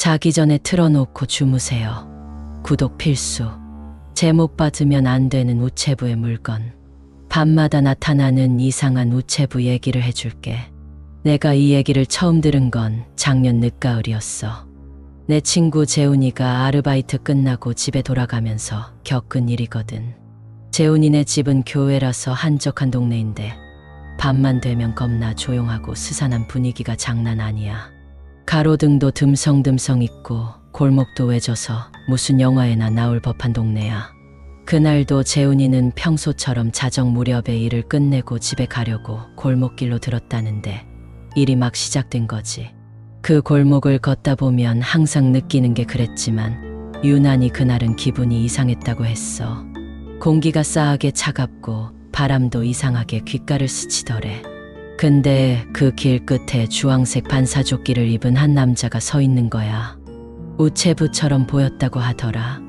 자기 전에 틀어놓고 주무세요. 구독 필수. 제목 받으면 안 되는 우체부의 물건. 밤마다 나타나는 이상한 우체부 얘기를 해줄게. 내가 이 얘기를 처음 들은 건 작년 늦가을이었어. 내 친구 재훈이가 아르바이트 끝나고 집에 돌아가면서 겪은 일이거든. 재훈이네 집은 교외라서 한적한 동네인데 밤만 되면 겁나 조용하고 스산한 분위기가 장난 아니야. 가로등도 듬성듬성 있고 골목도 외져서 무슨 영화에나 나올 법한 동네야. 그날도 재훈이는 평소처럼 자정 무렵에 일을 끝내고 집에 가려고 골목길로 들었다는데 일이 막 시작된 거지. 그 골목을 걷다 보면 항상 느끼는 게 그랬지만 유난히 그날은 기분이 이상했다고 했어. 공기가 싸하게 차갑고 바람도 이상하게 귓가를 스치더래. 근데 그 길 끝에 주황색 반사조끼를 입은 한 남자가 서 있는 거야. 우체부처럼 보였다고 하더라.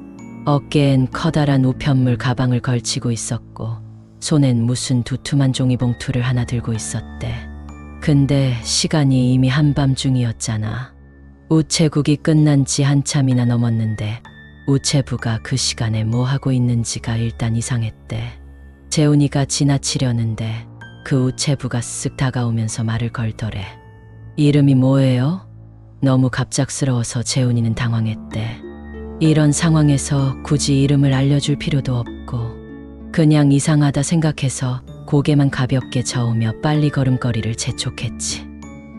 어깨엔 커다란 우편물 가방을 걸치고 있었고 손엔 무슨 두툼한 종이봉투를 하나 들고 있었대. 근데 시간이 이미 한밤중이었잖아. 우체국이 끝난 지 한참이나 넘었는데 우체부가 그 시간에 뭐 하고 있는지가 일단 이상했대. 재훈이가 지나치려는데 그 우체부가 쓱 다가오면서 말을 걸더래. 이름이 뭐예요? 너무 갑작스러워서 재훈이는 당황했대. 이런 상황에서 굳이 이름을 알려줄 필요도 없고 그냥 이상하다 생각해서 고개만 가볍게 저으며 빨리 걸음걸이를 재촉했지.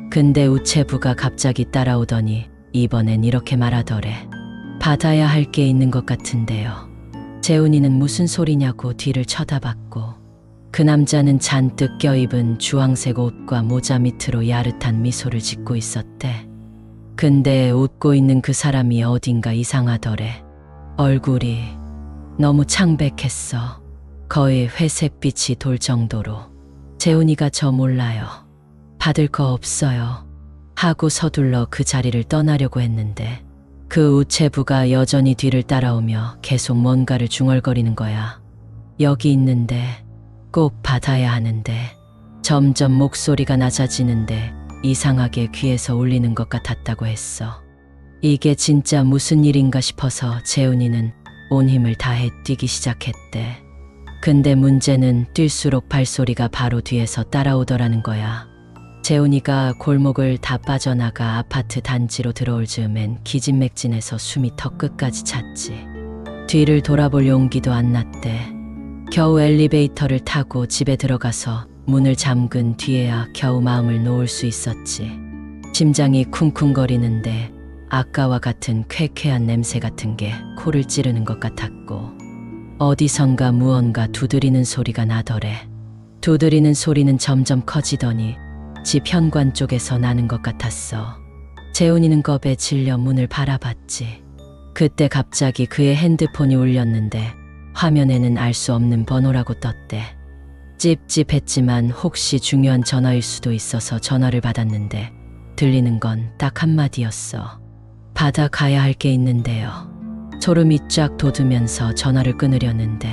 근데 우체부가 갑자기 따라오더니 이번엔 이렇게 말하더래. 받아야 할 게 있는 것 같은데요. 재훈이는 무슨 소리냐고 뒤를 쳐다봤고 그 남자는 잔뜩 껴입은 주황색 옷과 모자 밑으로 야릇한 미소를 짓고 있었대. 근데 웃고 있는 그 사람이 어딘가 이상하더래. 얼굴이 너무 창백했어. 거의 회색빛이 돌 정도로. 재훈이가 저 몰라요. 받을 거 없어요. 하고 서둘러 그 자리를 떠나려고 했는데 그 우체부가 여전히 뒤를 따라오며 계속 뭔가를 중얼거리는 거야. 여기 있는데 꼭 받아야 하는데. 점점 목소리가 낮아지는데 이상하게 귀에서 울리는 것 같았다고 했어. 이게 진짜 무슨 일인가 싶어서 재훈이는 온 힘을 다해 뛰기 시작했대. 근데 문제는 뛸수록 발소리가 바로 뒤에서 따라오더라는 거야. 재훈이가 골목을 다 빠져나가 아파트 단지로 들어올 즈음엔 기진맥진해서 숨이 턱끝까지 찼지. 뒤를 돌아볼 용기도 안 났대. 겨우 엘리베이터를 타고 집에 들어가서 문을 잠근 뒤에야 겨우 마음을 놓을 수 있었지. 심장이 쿵쿵거리는데 아까와 같은 쾌쾌한 냄새 같은 게 코를 찌르는 것 같았고 어디선가 무언가 두드리는 소리가 나더래. 두드리는 소리는 점점 커지더니 집 현관 쪽에서 나는 것 같았어. 재훈이는 겁에 질려 문을 바라봤지. 그때 갑자기 그의 핸드폰이 울렸는데 화면에는 알 수 없는 번호라고 떴대. 찝찝했지만 혹시 중요한 전화일 수도 있어서 전화를 받았는데 들리는 건 딱 한마디였어. 받아가야 할 게 있는데요. 소름이 쫙 돋으면서 전화를 끊으려는데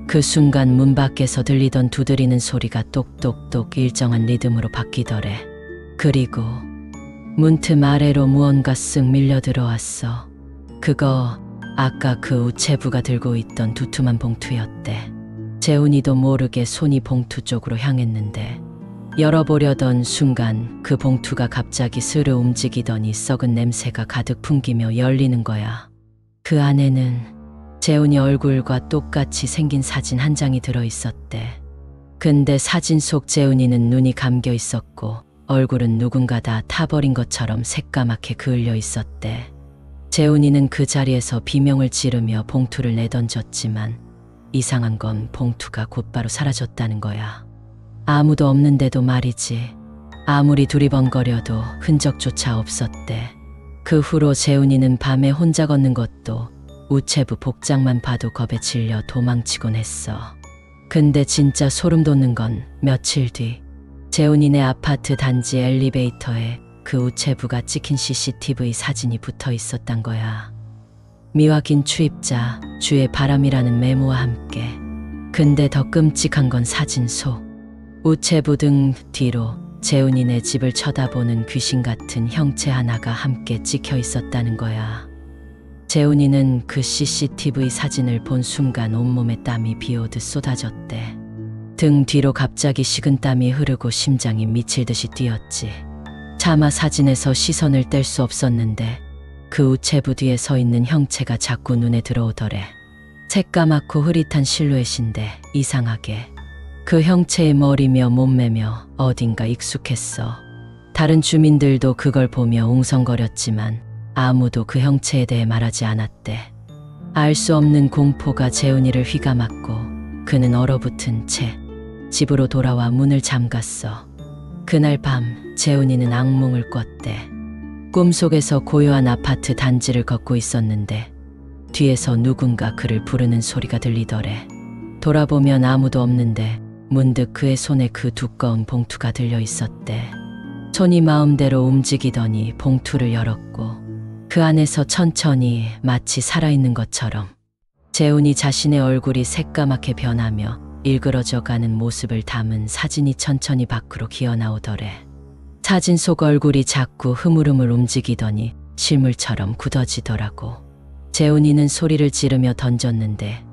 그 순간 문 밖에서 들리던 두드리는 소리가 똑똑똑 일정한 리듬으로 바뀌더래. 그리고 문틈 아래로 무언가 쓱 밀려 들어왔어. 그거 아까 그 우체부가 들고 있던 두툼한 봉투였대. 재훈이도 모르게 손이 봉투 쪽으로 향했는데 열어보려던 순간 그 봉투가 갑자기 스르 움직이더니 썩은 냄새가 가득 풍기며 열리는 거야. 그 안에는 재훈이 얼굴과 똑같이 생긴 사진 한 장이 들어있었대. 근데 사진 속 재훈이는 눈이 감겨 있었고 얼굴은 누군가 다 타버린 것처럼 새까맣게 그을려 있었대. 재훈이는 그 자리에서 비명을 지르며 봉투를 내던졌지만 이상한 건 봉투가 곧바로 사라졌다는 거야. 아무도 없는데도 말이지. 아무리 두리번거려도 흔적조차 없었대. 그 후로 재훈이는 밤에 혼자 걷는 것도 우체부 복장만 봐도 겁에 질려 도망치곤 했어. 근데 진짜 소름 돋는 건 며칠 뒤 재훈이네 아파트 단지 엘리베이터에 그 우체부가 찍힌 CCTV 사진이 붙어 있었단 거야. 미확인 출입자, 주의 바람이라는 메모와 함께. 근데 더 끔찍한 건 사진 속. 우체부 등 뒤로 재훈이네 집을 쳐다보는 귀신 같은 형체 하나가 함께 찍혀 있었다는 거야. 재훈이는 그 CCTV 사진을 본 순간 온몸에 땀이 비오듯 쏟아졌대. 등 뒤로 갑자기 식은땀이 흐르고 심장이 미칠 듯이 뛰었지. 차마 사진에서 시선을 뗄 수 없었는데 그 우체부 뒤에 서 있는 형체가 자꾸 눈에 들어오더래. 새까맣고 흐릿한 실루엣인데 이상하게 그 형체의 머리며 몸매며 어딘가 익숙했어. 다른 주민들도 그걸 보며 웅성거렸지만 아무도 그 형체에 대해 말하지 않았대. 알 수 없는 공포가 재훈이를 휘감았고 그는 얼어붙은 채 집으로 돌아와 문을 잠갔어. 그날 밤 재훈이는 악몽을 꿨대. 꿈속에서 고요한 아파트 단지를 걷고 있었는데 뒤에서 누군가 그를 부르는 소리가 들리더래. 돌아보면 아무도 없는데 문득 그의 손에 그 두꺼운 봉투가 들려 있었대. 손이 마음대로 움직이더니 봉투를 열었고 그 안에서 천천히 마치 살아있는 것처럼 재훈이 자신의 얼굴이 새까맣게 변하며 일그러져가는 모습을 담은 사진이 천천히 밖으로 기어나오더래. 사진 속 얼굴이 자꾸 흐물흐물 움직이더니 실물처럼 굳어지더라고. 재훈이는 소리를 지르며 던졌는데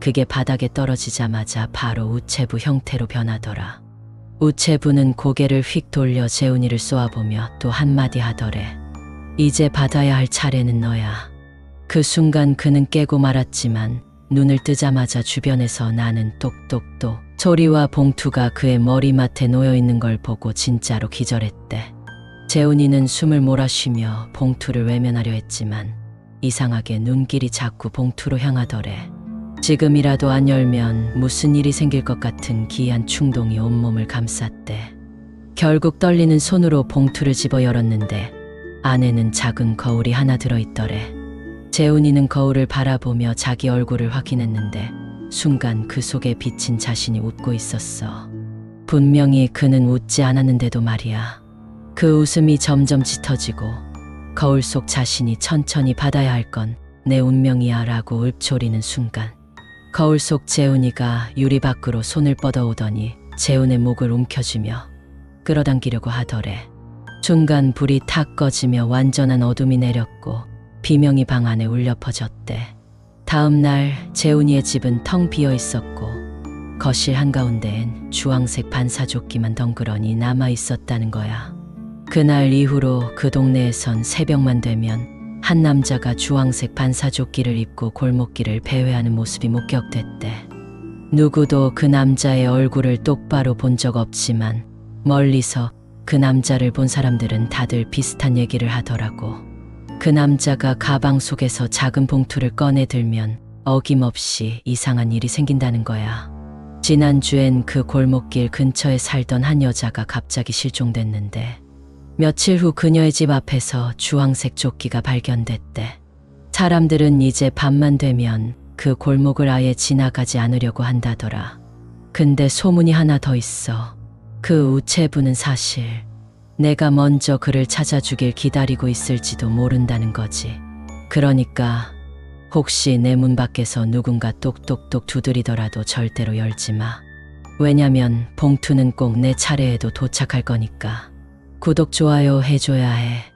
그게 바닥에 떨어지자마자 바로 우체부 형태로 변하더라. 우체부는 고개를 휙 돌려 재훈이를 쏘아보며 또 한마디 하더래. 이제 받아야 할 차례는 너야. 그 순간 그는 깨고 말았지만 눈을 뜨자마자 주변에서 나는 똑똑똑 소리와 봉투가 그의 머리맡에 놓여있는 걸 보고 진짜로 기절했대. 재훈이는 숨을 몰아쉬며 봉투를 외면하려 했지만 이상하게 눈길이 자꾸 봉투로 향하더래. 지금이라도 안 열면 무슨 일이 생길 것 같은 기이한 충동이 온몸을 감쌌대. 결국 떨리는 손으로 봉투를 집어 열었는데 안에는 작은 거울이 하나 들어있더래. 재훈이는 거울을 바라보며 자기 얼굴을 확인했는데 순간 그 속에 비친 자신이 웃고 있었어. 분명히 그는 웃지 않았는데도 말이야. 그 웃음이 점점 짙어지고 거울 속 자신이 천천히 받아야 할 건 내 운명이야 라고 읊조리는 순간 거울 속 재훈이가 유리 밖으로 손을 뻗어오더니 재훈의 목을 움켜쥐며 끌어당기려고 하더래. 순간 불이 탁 꺼지며 완전한 어둠이 내렸고 비명이 방 안에 울려 퍼졌대. 다음 날 재훈이의 집은 텅 비어 있었고 거실 한가운데엔 주황색 반사조끼만 덩그러니 남아 있었다는 거야. 그날 이후로 그 동네에선 새벽만 되면 한 남자가 주황색 반사조끼를 입고 골목길을 배회하는 모습이 목격됐대. 누구도 그 남자의 얼굴을 똑바로 본 적 없지만 멀리서 그 남자를 본 사람들은 다들 비슷한 얘기를 하더라고. 그 남자가 가방 속에서 작은 봉투를 꺼내 들면 어김없이 이상한 일이 생긴다는 거야. 지난주엔 그 골목길 근처에 살던 한 여자가 갑자기 실종됐는데 며칠 후 그녀의 집 앞에서 주황색 조끼가 발견됐대. 사람들은 이제 밤만 되면 그 골목을 아예 지나가지 않으려고 한다더라. 근데 소문이 하나 더 있어. 그 우체부는 사실 내가 먼저 그를 찾아주길 기다리고 있을지도 모른다는 거지. 그러니까 혹시 내 문 밖에서 누군가 똑똑똑 두드리더라도 절대로 열지 마. 왜냐면 봉투는 꼭 내 차례에도 도착할 거니까. 구독, 좋아요 해줘야 해.